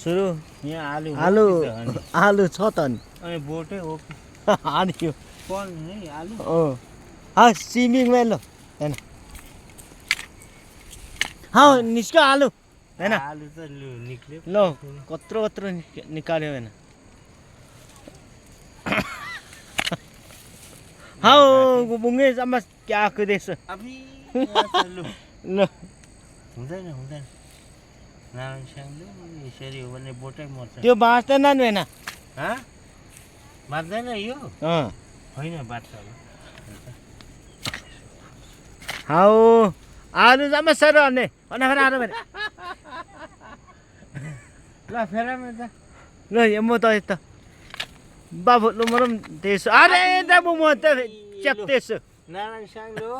सुरु यहाँ आलु आलु छ त नि अनि बोटै हो अनि यो कल है आलु स्विमिङमा ल हैन निस्क्यो आलु हैन आलु त निक्ल्यो ल कत्रो निकाल्यो हैन बुङ्गे जम्मा क्या कुदेछ अबि ल हुँदैन नारायण स्याङले यसरी हो भने बोटै मर्छ त्यो बाँच्दैन नि हैन बाँच्दैन यो होइन बाँच्छ आलु जम्मा सर अनि फेरि आएर फेरि ल फेरामा त ल म त यता बाबु लु म त्यसो अरे दाबु म त च्याप्तेछु नारायण स्याङले हो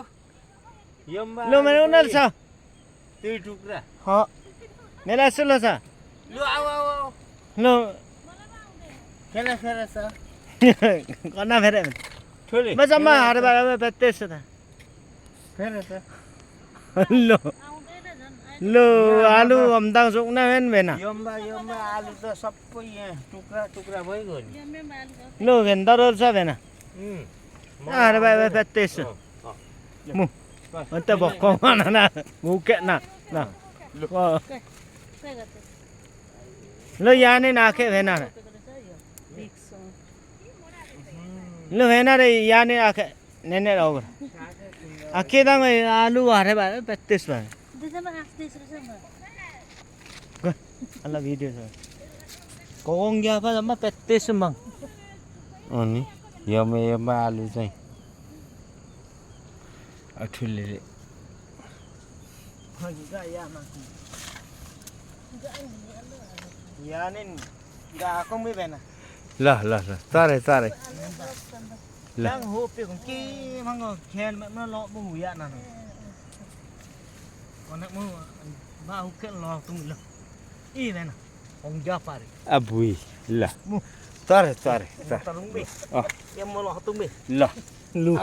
यम्बा ल मेरो उनीहरू छ त्यही टुक्रा मेला यसो ल छ लु आऊ ल फेरा छ कना फेरि ठोले म जम्मा हार बाबा त्यसो त फेरा छ ल आलु हमदाङ सुक्ना भेन यम्बा आलु त सबै यहाँ टुक्रा भइगयो नि ल भेन्दरो छ भेन हार बाबा त्यसो मु अन्त भक्क न मुके न ल यहाँ नै नाखे भेन ल भेन रे यहाँ नै राखे नेने रहो के दाङ आलु हारे भए पेत्तेस भयो अल्ल भिडियो छ कौन गया पा जम्मा पेत्तेस मंग अनि यम्बा आलु चाहिँ ठुले रे यहाँ नै गएको पनि भेन ल तारे lang hộp thì còn kia mang ngồi khen mà nó lọ bù ya nào còn nãy mua ba hộp cái lọ tung lực y này nè ông gia phải abui la tare tarung bi em mua lọ tung bi la lu